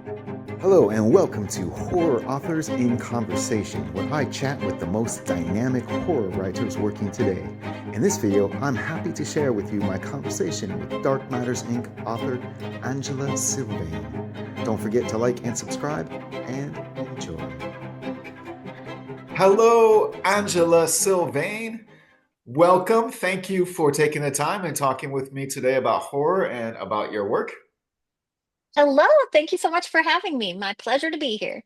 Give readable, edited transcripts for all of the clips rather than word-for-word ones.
Hello, and welcome to Horror Authors in Conversation, where I chat with the most dynamic horror writers working today. In this video, I'm happy to share with you my conversation with Dark Matters Inc. author Angela Sylvaine. Don't forget to like and subscribe, and enjoy. Hello, Angela Sylvaine. Welcome. Thank you for taking the time and talking with me today about horror and about your work. Hello, thank you so much for having me. My pleasure to be here.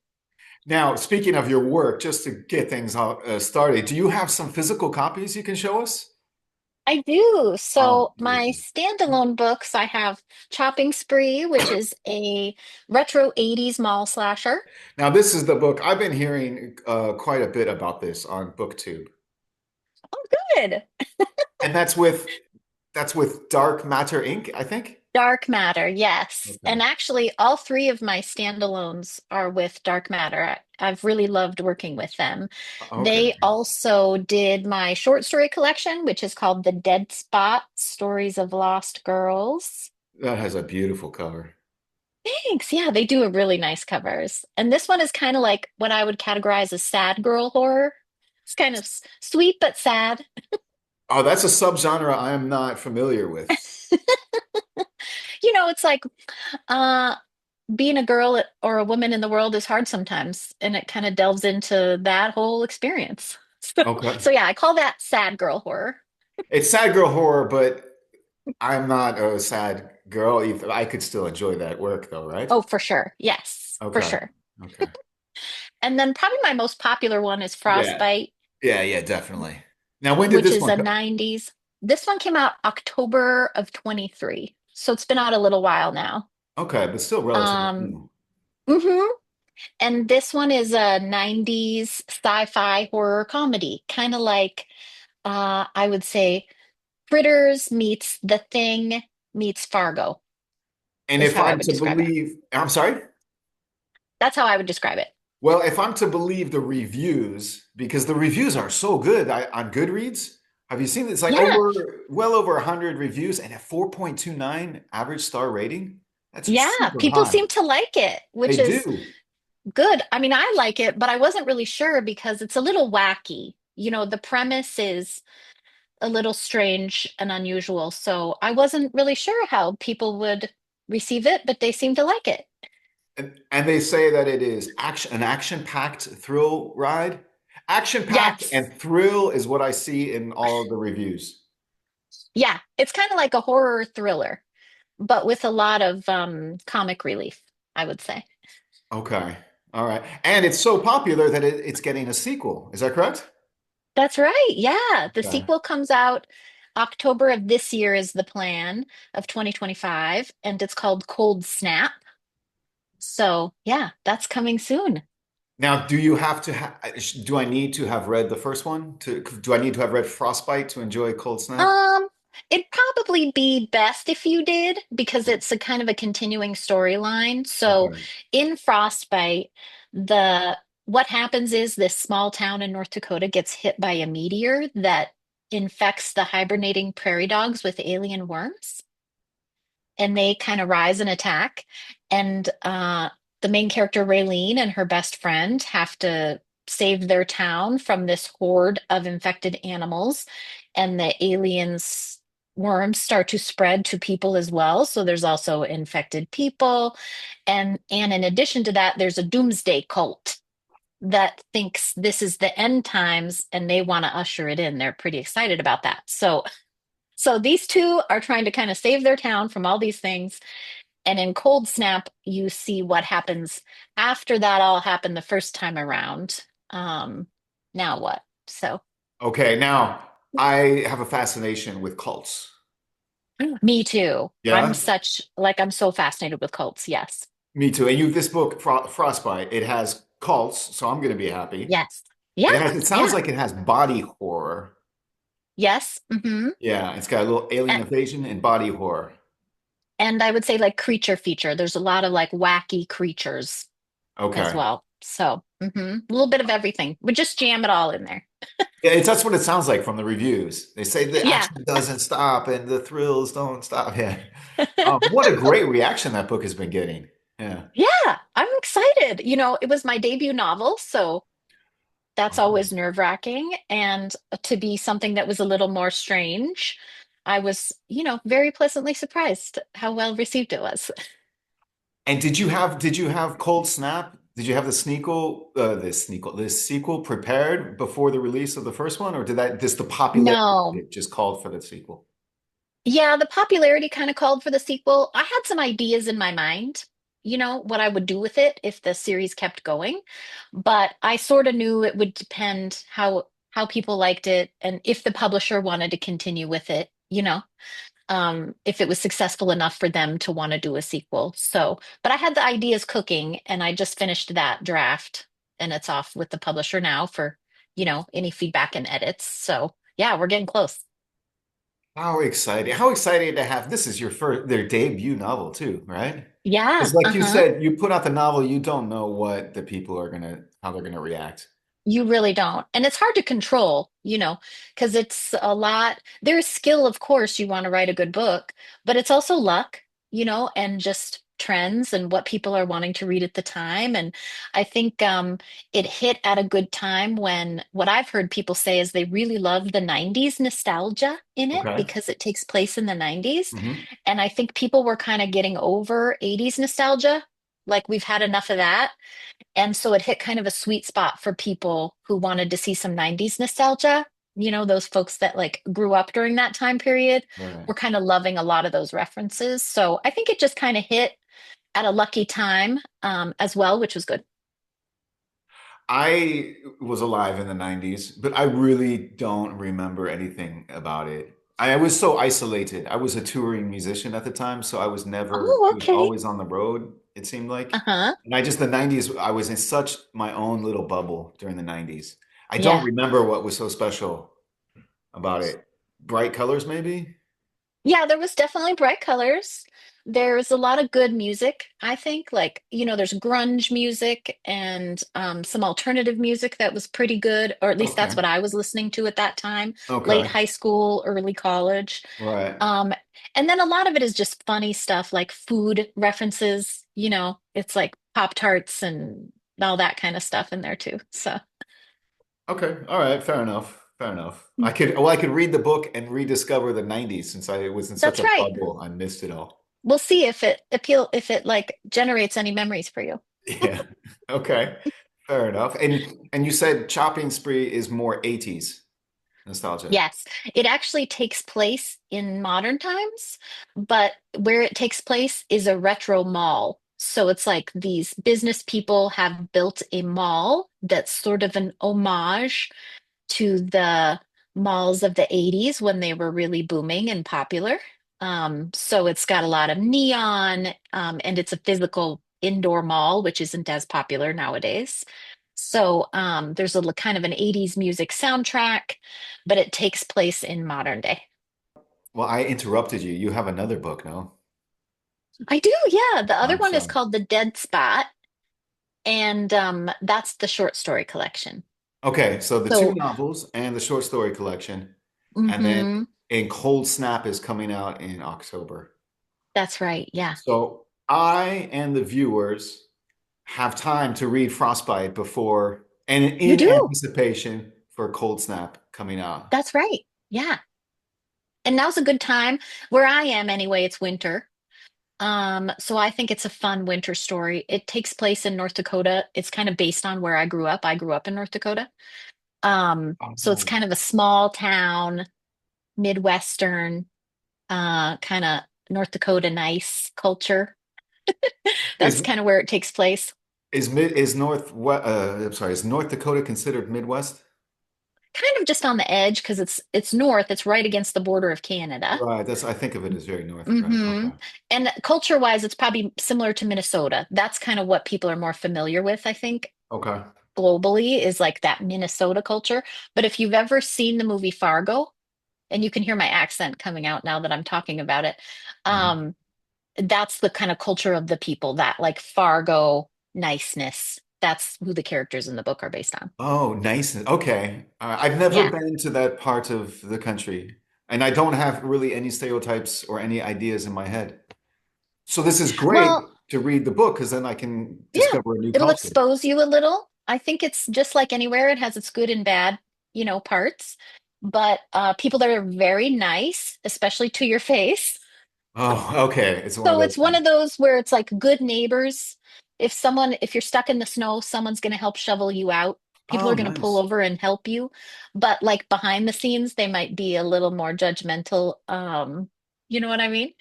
Now, speaking of your work, just to get things started, do you have some physical copies you can show us? I do. Oh, So, my beautiful. standalone books, I have Chopping Spree, which is a retro 80s mall slasher. Now, this is the book. I've been hearing quite a bit about this on booktube. Oh, good. And that's with Dark Matter Inc., I think. Dark Matter, yes. Okay. And actually, all three of my standalones are with Dark Matter. I've really loved working with them. Okay. They also did my short story collection, which is called The Dead Spot Stories of Lost Girls. That has a beautiful cover. Thanks. Yeah, they do a really nice covers. And this one is kind of like what I would categorize as sad girl horror. It's kind of sweet but sad. Oh, that's a subgenre I am not familiar with. It's like uh being a girl or a woman in the world is hard sometimes, and it kind of delves into that whole experience. So, Okay. so yeah, I call that sad girl horror. It's sad girl horror, but I'm not a sad girl either. I could still enjoy that work though, right? Oh, for sure. Yes, for Okay. sure. Okay. And then probably my most popular one is Yeah. Frostbite, Yeah, definitely. Now, when did which this is one a come? 90s. This one came out October of 23. So it's been out a little while now. Okay, but still relatively Um, new. hmm And this one is a 90s sci-fi horror comedy, kind of like I would say Critters meets The Thing meets Fargo And is if how I I'm would to describe it. believe, I'm sorry? That's how I would describe it. Well, if I'm to believe the reviews, because the reviews are so good on Goodreads, have you seen it? It's like Yeah, well over 100 reviews and a 4.29 average star rating. That's yeah, super people high. seem to like it, which They is do. good. I mean, I like it, but I wasn't really sure because it's a little wacky. The premise is a little strange and unusual. So I wasn't really sure how people would receive it, but they seem to like it. And they say that it is an action-packed thrill ride. Action-packed Yes. and thrill is what I see in all of the reviews. Yeah. It's kind of like a horror thriller, but with a lot of comic relief, I would say. Okay. All right. And it's so popular that it's getting a sequel. Is that correct? That's right. Yeah. The Okay. sequel comes out October of this year is the plan of 2025, and it's called Cold Snap. So, yeah, that's coming soon. Now, do you have to do I need to have read the first one do I need to have read Frostbite to enjoy Cold Snap? Um, it'd probably be best if you did because it's a kind of a continuing storyline. So Okay. in Frostbite, the what happens is this small town in North Dakota gets hit by a meteor that infects the hibernating prairie dogs with alien worms, and they kind of rise and attack. And the main character, Raylene, and her best friend have to save their town from this horde of infected animals. And the aliens' worms start to spread to people as well. So there's also infected people. And in addition to that, there's a doomsday cult that thinks this is the end times and they want to usher it in. They're pretty excited about that. So these two are trying to kind of save their town from all these things. And in Cold Snap, you see what happens after that all happened the first time around. Now what? So Okay, now I have a fascination with cults. me too. Yeah, I'm so fascinated with cults. Yes. me too. And this book, Frostbite, it has cults, so I'm going to be happy. Yes. Yeah. It sounds Yeah. like it has body horror. Yes. Yeah, it's got a little alien And, invasion and body horror. and I would say like creature feature. There's a lot of like wacky creatures as Okay. well. So a little bit of everything. We just jam it all in there. Yeah, that's what it sounds like from the reviews. They say the Yeah. action doesn't stop and the thrills don't stop. Yeah. What a great reaction that book has been getting. Yeah. Yeah. did. It was my debut novel, so that's Oh. always nerve-wracking. And to be something that was a little more strange, I was, very pleasantly surprised how well received it was. And did you have Cold Snap? Did you have the sequel prepared before the release of the first one, or did that just the popularity of No. it just called for the sequel? Yeah, the popularity kind of called for the sequel. I had some ideas in my mind, what I would do with it if the series kept going, but I sort of knew it would depend how people liked it and if the publisher wanted to continue with it, if it was successful enough for them to want to do a sequel. So, but I had the ideas cooking and I just finished that draft and it's off with the publisher now for, any feedback and edits. So, yeah, we're getting close. How exciting! How exciting to have this is their debut novel too, right? It's Yeah, like you uh-huh. said, you put out the novel, you don't know what the people are gonna how they're gonna react. You really don't. And it's hard to control, because it's a lot. There's skill, of course, you want to write a good book, but it's also luck, and just trends and what people are wanting to read at the time. And I think it hit at a good time when what I've heard people say is they really love the 90s nostalgia in it Okay. because it takes place in the 90s. Hmm. And I think people were kind of getting over 80s nostalgia. Like we've had enough of that. And so it hit kind of a sweet spot for people who wanted to see some 90s nostalgia. Those folks that like grew up during that time period Right. were kind of loving a lot of those references. So I think it just kind of hit at a lucky time as well, which was good. I was alive in the 90s, but I really don't remember anything about it. I was so isolated. I was a touring musician at the time, so Oh, I was okay. always on the road, it seemed like. Uh-huh. And the 90s, I was in such my own little bubble during the 90s. I don't Yeah. remember what was so special about it. Bright colors, maybe? Yeah, there was definitely bright colors. There's a lot of good music, I think. Like, there's grunge music and some alternative music that was pretty good, or at least that's Okay. what I was listening to at that time, late Okay. high school, early college. Right. Um, and then a lot of it is just funny stuff like food references, it's like Pop-Tarts and all that kind of stuff in there too. So Okay. All right. Fair enough. Fair enough. I could read the book and rediscover the 90s since I was in such that's a right. bubble. I missed it all. We'll see if it like generates any memories for you. Yeah. Okay. Fair enough. And you said Chopping Spree is more 80s nostalgia. Yes, it actually takes place in modern times, but where it takes place is a retro mall. So it's like these business people have built a mall that's sort of an homage to the malls of the 80s when they were really booming and popular. So it's got a lot of neon, and it's a physical indoor mall, which isn't as popular nowadays. So there's kind of an 80s music soundtrack, but it takes place in modern day. Well, I interrupted you. You have another book, no? I do, yeah. The other I'm one is sorry. called The Dead Spot, and that's the short story collection. Okay, so the two So, novels and the short story collection, and then mhm, in Cold Snap is coming out in October. that's right. Yeah, So I and the viewers have time to read Frostbite before and you in do. anticipation for Cold Snap coming out. That's right. Yeah. And now's a good time. Where I am anyway, it's winter. So I think it's a fun winter story. It takes place in North Dakota. It's kind of based on where I grew up. I grew up in North Dakota. So it's Oh. kind of a small town, Midwestern, kind of North Dakota nice culture. That's Is kind of where it takes place. I'm sorry, is North Dakota considered Midwest? Kind of just on the edge because it's north. It's right against the border of Canada. Right, I think of it as very north, right? hmm Okay. And culture-wise, it's probably similar to Minnesota. That's kind of what people are more familiar with, I think, Okay. globally, is like that Minnesota culture. But if you've ever seen the movie Fargo, and you can hear my accent coming out now that I'm talking about it, Mhm. um, that's the kind of culture of the people, that like Fargo niceness. That's who the characters in the book are based on. Oh, nice. Okay. I've never Yeah. been to that part of the country, and I don't have really any stereotypes or any ideas in my head. So this is Well, great. to read the book because then I can Yeah, discover a new it'll culture. expose you a little. I think it's just like anywhere, it has its good and bad, parts. But people that are very nice, especially to your face. Oh, okay. It's one of So those it's one things. of those where it's like good neighbors. If you're stuck in the snow, someone's going to help shovel you out. People Oh, are going to pull nice. over and help you. But like behind the scenes, they might be a little more judgmental. You know what I mean?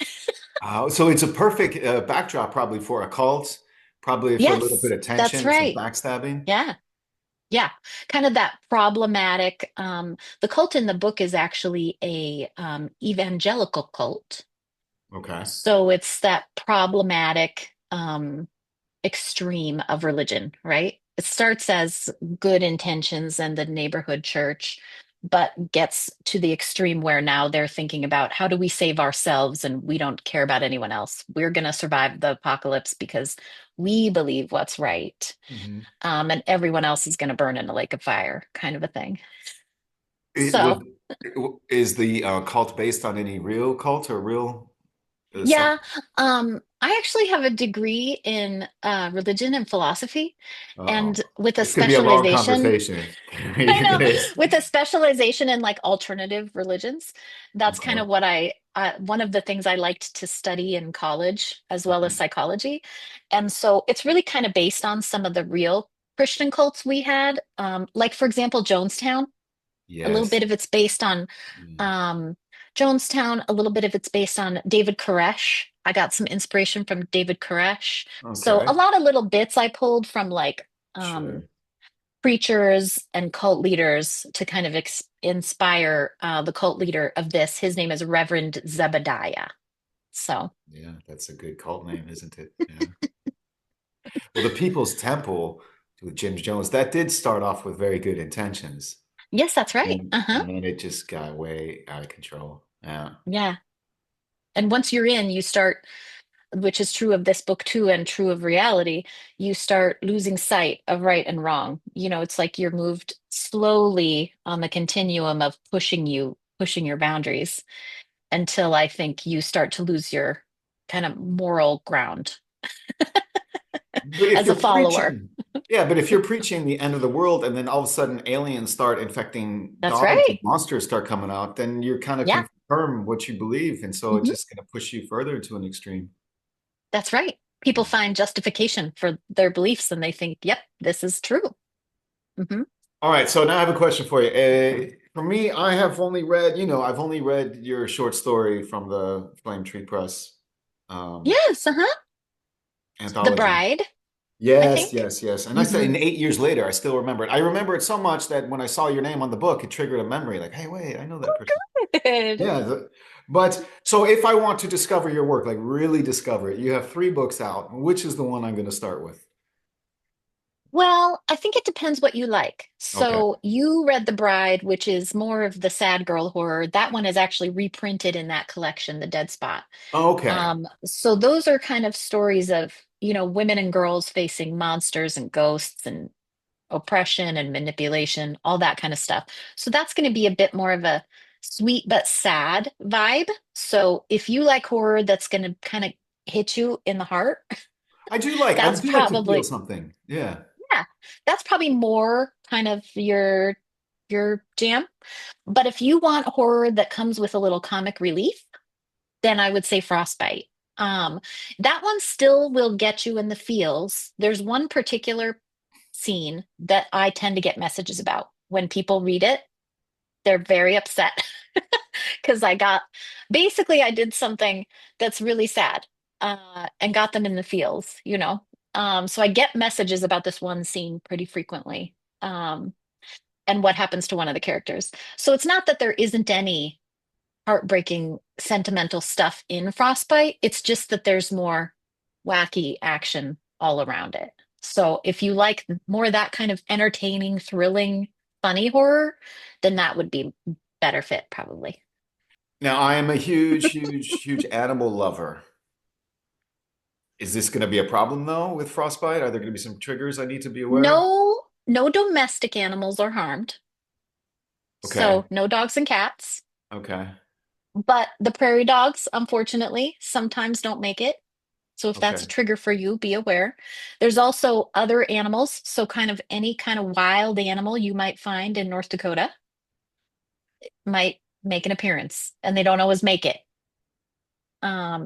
So it's a perfect backdrop probably for a cult, probably for a little bit Yes, of that's tension, some right. backstabbing. Yeah. Yeah. Kind of that problematic. The cult in the book is actually a evangelical cult. Okay. So it's that problematic extreme of religion, right? It starts as good intentions and the neighborhood church, but gets to the extreme where now they're thinking about how do we save ourselves and we don't care about anyone else. We're going to survive the apocalypse because we believe what's right. Hmm. And everyone else is going to burn in a lake of fire, kind of a thing. It was, So, is the cult based on any real cult or real yeah, something? I actually have a degree in religion and philosophy, Uh-oh. and with a This could be a long specialization. conversation. I You're know, gonna, with a specialization in like alternative religions. That's kind okay. of one of the things I liked to study in college, as well as Mhm. psychology. And so it's really kind of based on some of the real Christian cults we had. Like, for example, Jonestown. A little Yes. bit of it's based on Mm. um, Jonestown, a little bit of it's based on David Koresh. I got some inspiration from David Koresh. So a Okay. lot of little bits I pulled from like Sure. preachers and cult leaders to kind of inspire the cult leader of this. His name is Reverend Zebediah. So, Yeah, that's a good cult name, isn't it? Yeah. Well, the People's Temple with Jim Jones, that did start off with very good intentions. yes, that's right. Uh-huh. And then it just got way out of control. Yeah. Yeah. And once you're in, you start, which is true of this book too, and true of reality, you start losing sight of right and wrong. It's like you're moved slowly on the continuum of pushing your boundaries until I think you start to lose your kind of moral ground But if as a you're follower. preaching, yeah, but if you're preaching the end of the world and then all of a sudden aliens start infecting That's dogs and right. monsters start coming out, then you're kind of Yeah. confirm what you believe. And so it's Mhm. just going to push you further to an extreme. That's right. People find justification for their beliefs and they think, yep, this is true. Hmm. All right, so now I have a question for you. For me, I have only read, I've only read your short story from the Flame Tree Press um, Yes, uh-huh. The anthology. Bride, I Yes, think. yes, yes. And I said, Hmm. and 8 years later, I still remember it. I remember it so much that when I saw your name on the book, it triggered a memory. Like, hey, wait, I know that person. Good. Yeah, but so if I want to discover your work, like really discover it, you have 3 books out. Which is the one I'm going to start with? Well, I think it depends what you like. Okay. So you read The Bride, which is more of the sad girl horror. That one is actually reprinted in that collection, The Dead Spot. Okay. So those are kind of stories of, women and girls facing monsters and ghosts and oppression and manipulation, all that kind of stuff. So that's going to be a bit more of a sweet but sad vibe. So if you like horror that's going to kind of hit you in the heart, I that's do like to feel probably, something. Yeah. yeah, that's probably more kind of your jam. But if you want horror that comes with a little comic relief, then I would say Frostbite. Um, that one still will get you in the feels. There's one particular scene that I tend to get messages about. When people read it, they're very upset because basically I did something that's really sad and got them in the feels. So I get messages about this one scene pretty frequently and what happens to one of the characters. So it's not that there isn't any heartbreaking, sentimental stuff in Frostbite. It's just that there's more wacky action all around it. So if you like more of that kind of entertaining, thrilling, funny horror, then that would be better fit, probably. Now, I am a huge, huge, huge animal lover. Is this going to be a problem though with frostbite? Are there going to be some triggers I need to be aware of? No, no domestic animals are harmed. Okay. So no dogs and cats. Okay. But the prairie dogs, unfortunately, sometimes don't make it. So if that's a Okay. trigger for you, be aware. There's also other animals. So kind of any kind of wild animal you might find in North Dakota might make an appearance, and they don't always make it.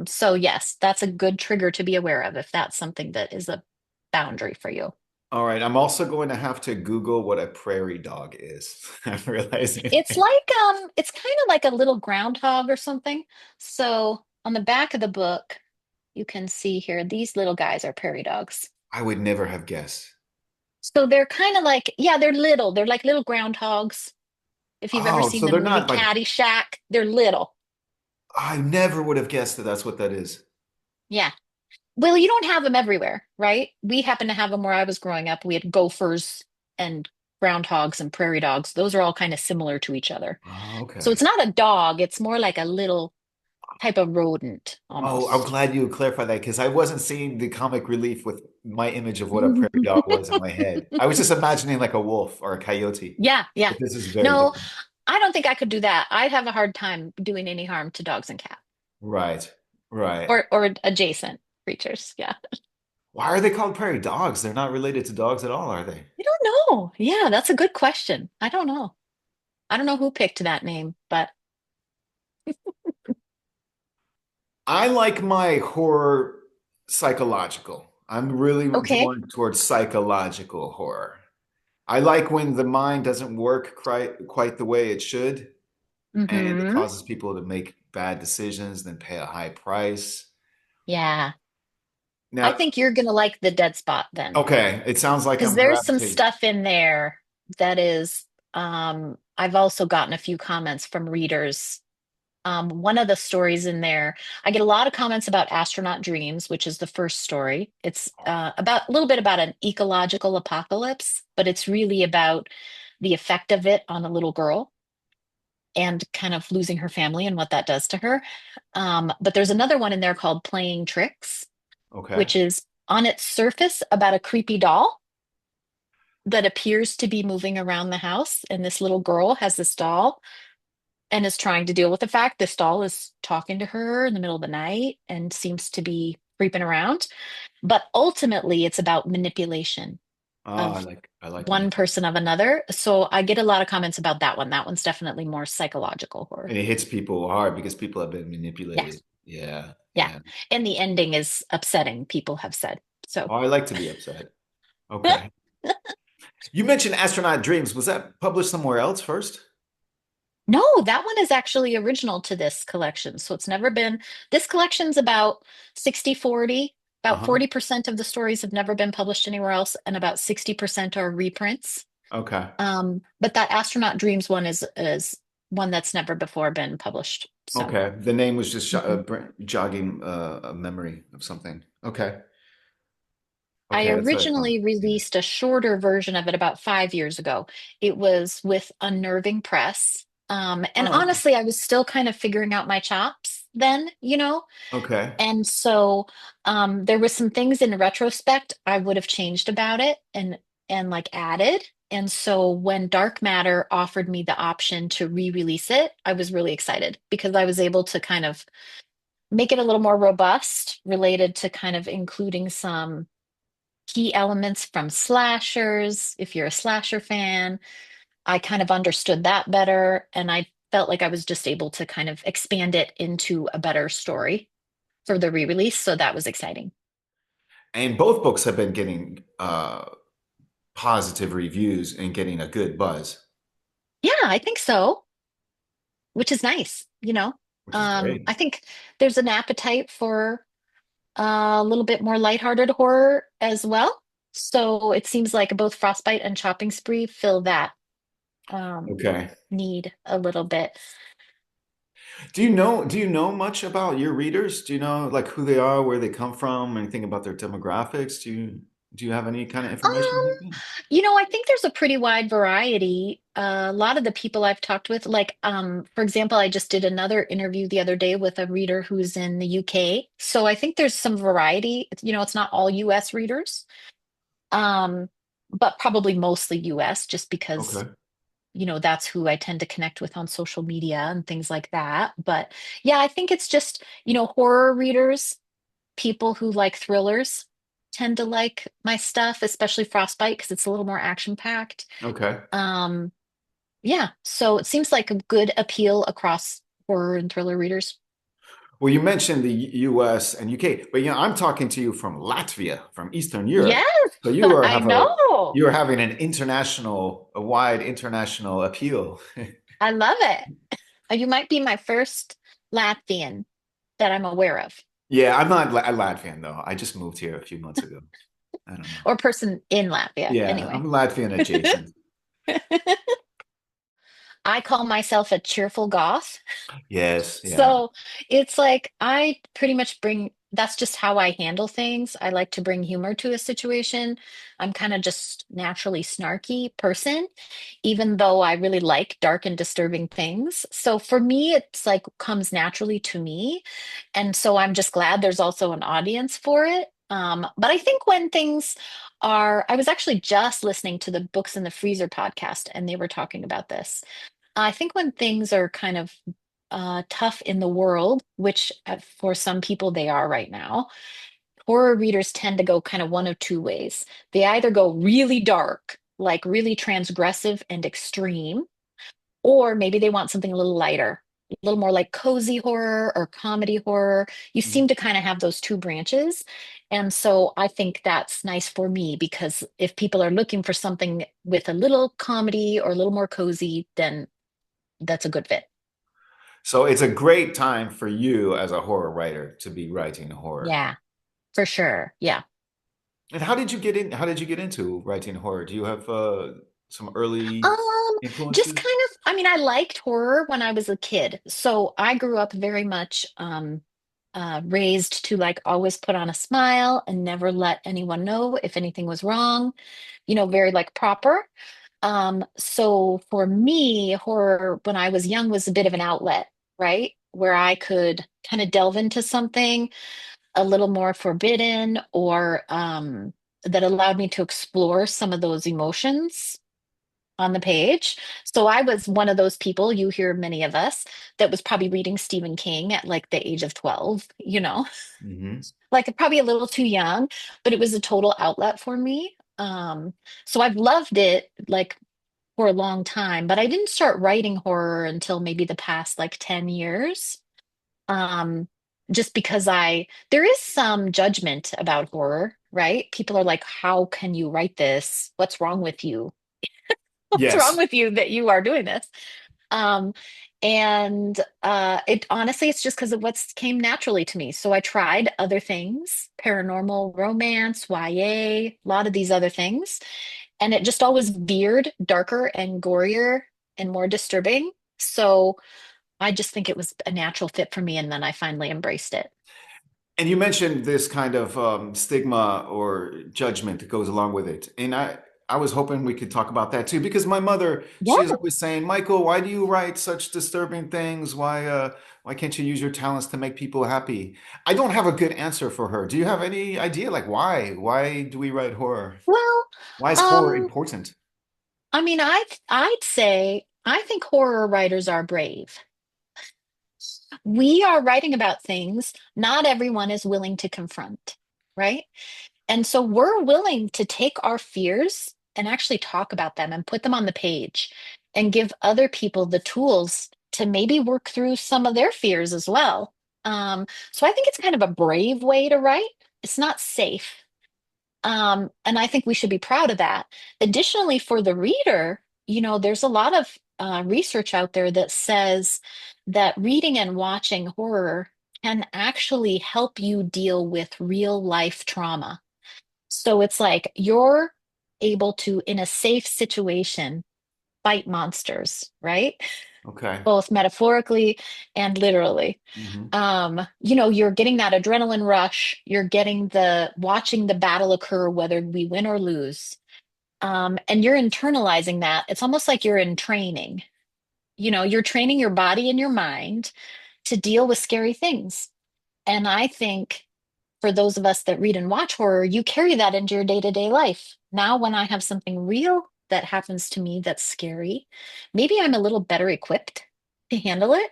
So yes, that's a good trigger to be aware of if that's something that is a boundary for you. All right. I'm also going to have to Google what a prairie dog is. I'm realizing. It's kind of like a little groundhog or something. So on the back of the book, you can see here, these little guys are prairie dogs. I would never have guessed. So they're kind of like, yeah, they're little. They're like little groundhogs. If you've ever Oh, seen so the they're movie not like, Caddyshack, they're little. I never would have guessed that that's what that is. Yeah. Well, you don't have them everywhere, right? We happen to have them where I was growing up. We had gophers and groundhogs and prairie dogs. Those are all kind of similar to each other. Oh, So okay. it's not a dog, it's more like a little type of rodent Oh, I'm almost. glad you clarified that because I wasn't seeing the comic relief with my image of what a prairie dog was in my head. I was just imagining like a wolf or a coyote, Yeah, yeah. but this is very No, different. I don't think I could do that. I'd have a hard time doing any harm to dogs and cats Right, right. or adjacent creatures. Yeah. Why are they called prairie dogs? They're not related to dogs at all, are they? I don't know. Yeah, that's a good question. I don't know. I don't know who picked that name, but I like my horror psychological. I'm really okay. drawn towards psychological horror. I like when the mind doesn't work quite the way it should, and it Mm-hmm. causes people to make bad decisions, then pay a high price. Yeah. I Now, think you're gonna like the dead spot then. okay, it sounds like Because I'm there's some gravitating. stuff in there that is, I've also gotten a few comments from readers. One of the stories in there, I get a lot of comments about astronaut dreams, which is the first story. It's about a little bit about an ecological apocalypse, but it's really about the effect of it on a little girl and kind of losing her family and what that does to her. But there's another one in there called Playing Tricks, Okay. which is on its surface about a creepy doll that appears to be moving around the house. And this little girl has this doll and is trying to deal with the fact this doll is talking to her in the middle of the night and seems to be creeping around. But ultimately, it's about manipulation Oh, of I like one manipulation. person of another. So I get a lot of comments about that one. That one's definitely more psychological horror. And it hits people hard because people have been Yeah, manipulated. Yeah, yeah. yeah. And the ending is upsetting, people have said. So Oh, I like to be upset. Okay. You mentioned Astronaut Dreams. Was that published somewhere else first? no, that one is actually original to this collection. So it's never been, this collection's about 60/40. About Uh-huh. 40% of the stories have never been published anywhere else, and about 60% are reprints. Okay. But that Astronaut Dreams one is one that's never before been published. So Okay. The name was just mhm. jogging a memory of something. Okay. I Okay, that's what I thought. originally Yeah. released a shorter version of it about 5 years ago. It was with Unnerving Press. And Oh, okay. honestly, I was still kind of figuring out my chops then. Okay. And so there was some things in retrospect I would have changed about it and like added. And so when Dark Matter offered me the option to re-release it, I was really excited because I was able to kind of make it a little more robust, related to kind of including some key elements from slashers. If you're a slasher fan, I kind of understood that better, and I felt like I was just able to kind of expand it into a better story for the re-release, so that was exciting. And both books have been getting positive reviews and getting a good buzz, Yeah, I think so, which is nice. which is great. I think there's an appetite for a little bit more lighthearted horror as well. So it seems like both Frostbite and Chopping Spree fill that um, Okay. need a little bit. Do you know much about your readers? Do you know like who they are, where they come from, anything about their demographics? Do you have any kind of information Um, like that? I think there's a pretty wide variety. A lot of the people I've talked with, like, for example, I just did another interview the other day with a reader who's in the UK. So I think there's some variety. It's not all US readers, um, but probably mostly US, just because, Okay. that's who I tend to connect with on social media and things like that. But yeah, I think it's just, horror readers. people who like thrillers tend to like my stuff, especially Frostbite, because it's a little more action-packed. Okay. Um, yeah, so it seems like a good appeal across horror and thriller readers. Well, you mentioned the US and UK, but I'm talking to you from Latvia, from Eastern Europe. Yes, So I know. you are having a wide international appeal. I love it. You might be my first Latvian that I'm aware of, Yeah, I'm not a Latvian though. I just moved here a few months ago. I don't know. or person in Latvia, Yeah, I'm anyway. Latvian adjacent. I call myself a cheerful goth. Yes, yeah. So it's like I pretty much bring, that's just how I handle things. I like to bring humor to a situation. I'm kind of just naturally snarky person, even though I really like dark and disturbing things. So for me, it's like comes naturally to me. And so I'm just glad there's also an audience for it. But I think when things are, I was actually just listening to the Books in the Freezer podcast, and they were talking about this. I think when things are kind of tough in the world, which for some people they are right now, horror readers tend to go kind of one of two ways. They either go really dark, like really transgressive and extreme, or maybe they want something a little lighter, a little more like cozy horror or comedy horror. You seem to kind of have those two branches. And so I think that's nice for me because if people are looking for something with a little comedy or a little more cozy, then that's a good fit. So it's a great time for you as a horror writer to be writing horror. Yeah, for sure. Yeah. And how did you get in? How did you get into writing horror? Do you have some early Um, just influences? kind of, I mean, I liked horror when I was a kid. So I grew up very much raised to like always put on a smile and never let anyone know if anything was wrong, very like proper. So for me, horror when I was young was a bit of an outlet, right? Where I could kind of delve into something a little more forbidden or that allowed me to explore some of those emotions on the page. So I was one of those people, you hear many of us, that was probably reading Stephen King at like the age of 12, Hmm. like probably a little too young, but it was a total outlet for me. So I've loved it like for a long time, but I didn't start writing horror until maybe the past like 10 years. Um, just because there is some judgment about horror, right? People are like, how can you write this? What's wrong with you? What's wrong Yes. with you that you are doing this? Um, and it honestly, it's just because of what came naturally to me. So I tried other things, paranormal romance, YA, a lot of these other things, and it just always veered darker and gorier and more disturbing. So I just think it was a natural fit for me, and then I finally embraced it. And you mentioned this kind of stigma or judgment that goes along with it. And I was hoping we could talk about that too, because my mother, Yeah. she is always saying, Michael, why do you write such disturbing things? Why can't you use your talents to make people happy? I don't have a good answer for her. Do you have any idea? Like why? Why do we write horror? Well, Why is horror um, important? I mean, I'd say I think horror writers are brave. We are writing about things not everyone is willing to confront, right? And so we're willing to take our fears and actually talk about them and put them on the page and give other people the tools to maybe work through some of their fears as well. So I think it's kind of a brave way to write. It's not safe. And I think we should be proud of that. Additionally, for the reader, there's a lot of research out there that says that reading and watching horror can actually help you deal with real life trauma. So it's like you're able to, in a safe situation, fight monsters, right? Okay. Both metaphorically and literally. Hmm. You're getting that adrenaline rush, you're getting the watching the battle occur, whether we win or lose. And you're internalizing that. It's almost like you're in training. You're training your body and your mind to deal with scary things. And I think for those of us that read and watch horror, you carry that into your day-to-day life. Now, when I have something real that happens to me that's scary, maybe I'm a little better equipped to handle it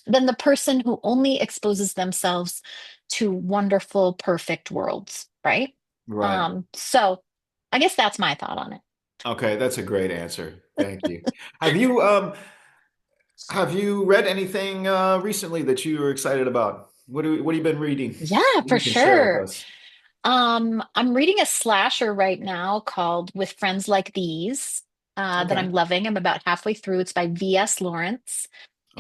than the person who only exposes themselves to wonderful, perfect worlds, right? Right. So I guess that's my thought on it. Okay, that's a great answer. Thank you. Have you have you read anything recently that you were excited about? What have you been reading? Yeah, for You can share with sure. us. I'm reading a slasher right now called With Friends Like These, that Okay. I'm loving. I'm about halfway through. It's by V.S. Lawrence.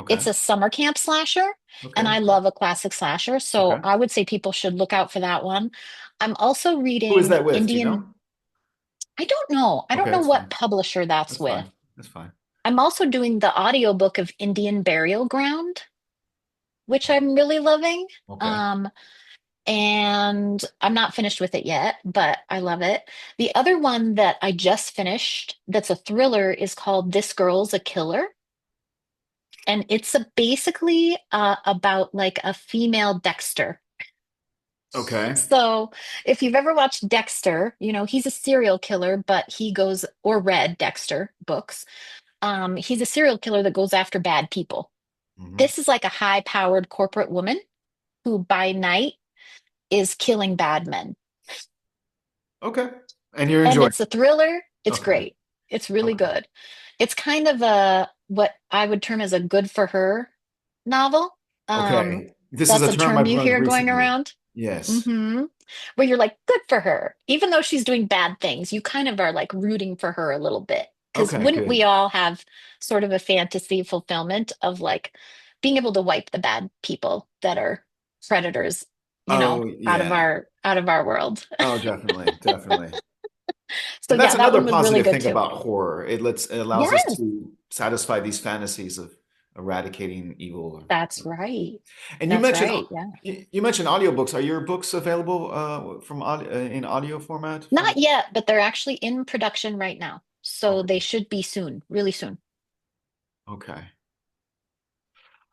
It's Okay. a summer camp slasher, and Okay. I love a classic slasher, so Okay. I would say people should look out for that one. I'm also Who is reading that with? Do you Indian. know? I don't know. I don't Okay, know that's what fine. publisher that's That's with. fine. That's fine. I'm also doing the audiobook of Indian Burial Ground, which I'm really loving. Okay. Um, and I'm not finished with it yet, but I love it. The other one that I just finished that's a thriller is called This Girl's a Killer. And it's basically about like a female Dexter. Okay. So if you've ever watched Dexter, you know, he's a serial killer, but he goes, or read Dexter books, he's a serial killer that goes after bad people. Hmm. This is like a high-powered corporate woman who by night is killing bad men. Okay. And you're And enjoying it's a thriller. it. It's Okay. great. It's really Okay. good. It's kind of a what I would term as a good for her novel. Um, Okay. This is that's a a term term I've you learned hear going recently. around. Yes. Hmm. Where you're like, good for her. Even though she's doing bad things, you kind of are like rooting for her a little bit. Because Okay, wouldn't we good. all have sort of a fantasy fulfillment of like being able to wipe the bad people that are predators, you know, Oh, yeah. out of our world. Oh, definitely. Definitely. So And that's yeah, that another one was really positive good thing too. about horror. It allows us Yes, to satisfy these fantasies of eradicating evil. that's right. And That's right. Yeah. you mentioned audiobooks. Are your books available in audio format from? Not yet, but they're actually in production right now. So they Okay. should be soon, really soon. Okay.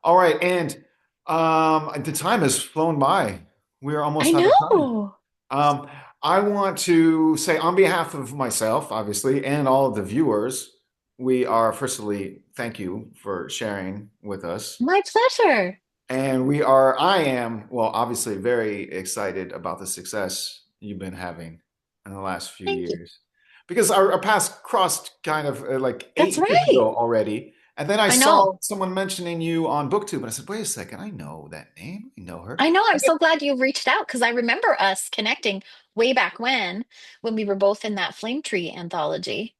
All right. And the time has flown by. We're I almost out of time. know. Um, I want to say on behalf of myself, obviously, and all of the viewers, we are firstly thank you for sharing with us. My pleasure. And I am, well, obviously very excited about the success you've been having in the last few Thank you. years. Because our paths crossed kind of like That's 8 years right. ago already. And then I I know. saw someone mentioning you on BookTube, and I said, wait a second, I know that name. I know her. I know. I'm so glad you reached out because I remember us connecting way back when we were both in that Flame Tree anthology.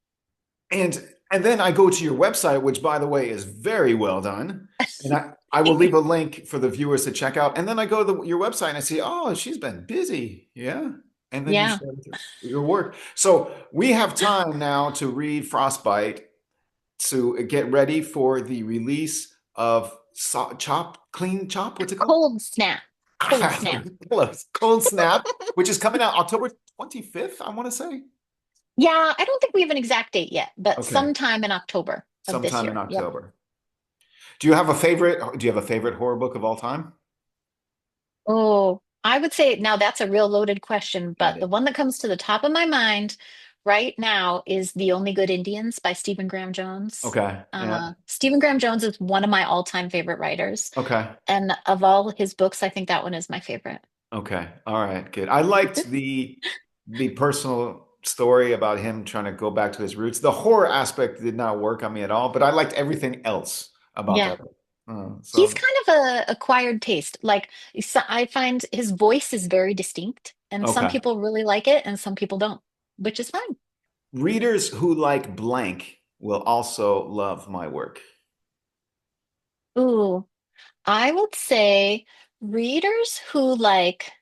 And then I go to your website, which by the way is very well done. And I will leave a link for the viewers to check out. And then I go to your website and I see, oh, she's been busy. Yeah. And then you Yeah. share your work. So we have time now to read Frostbite to get ready for the release of Clean Chop. What's it called? Cold snap. Cold snap. Close. Cold Snap, which is coming out October 25th, I want to say. Yeah, I don't think we have an exact date yet, but Okay. sometime in October of this Sometime in year. Yep. October. Do you have a favorite? Do you have a favorite horror book of all time? Oh, I would say now that's a real loaded question, That but is. the one that comes to the top of my mind right now is The Only Good Indians by Stephen Graham Jones. Okay. Yeah. Stephen Graham Jones is one of my all-time favorite writers, Okay. and of all his books, I think that one is my favorite. Okay. All right. Good. I liked the personal story about him trying to go back to his roots. The horror aspect did not work on me at all, but I liked everything else about Yeah, that book. he's So kind of a acquired taste. Like I find his voice is very distinct, and some okay. people really like it, and some people don't, which is fine. Readers who like blank will also love my work. Ooh. I would say readers who like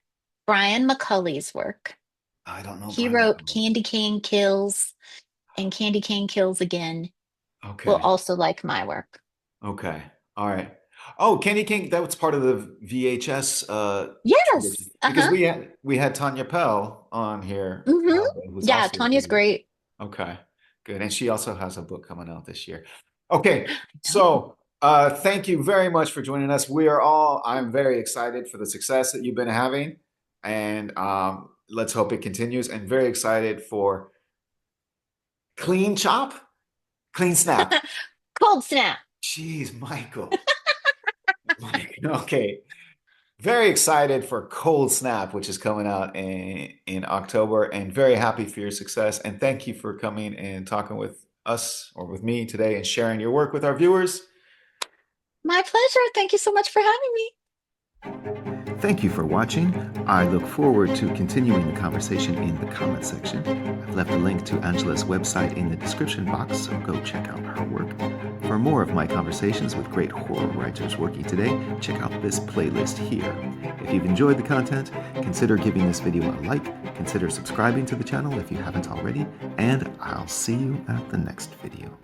Brian McCulley's work. I don't know He Brian wrote McCullough. Candy Cane Kills and Candy Cane Kills Again, will Okay. also like my work. Okay. All right. Oh, Candy King, that was part of the VHS Yes. trilogy because Uh-huh. we had Tanya Pell on here, Hmm. who was Yeah, also a Tanya's VHS. great. Okay, good. And she also has a book coming out this year. Okay, No. so thank you very much for joining us. I'm very excited for the success that you've been having, and let's hope it continues. And very excited for Clean Chop, Clean Snap. Cold snap. Jeez, Michael. Okay. Very excited for Cold Snap, which is coming out in October, and very happy for your success. And thank you for coming and talking with us or with me today and sharing your work with our viewers. My pleasure. Thank you so much for having me. Thank you for watching. I look forward to continuing the conversation in the comment section. I've left a link to Angela's website in the description box, so go check out her work. For more of my conversations with great horror writers working today, check out this playlist here. If you've enjoyed the content, consider giving this video a like, consider subscribing to the channel if you haven't already, and I'll see you at the next video.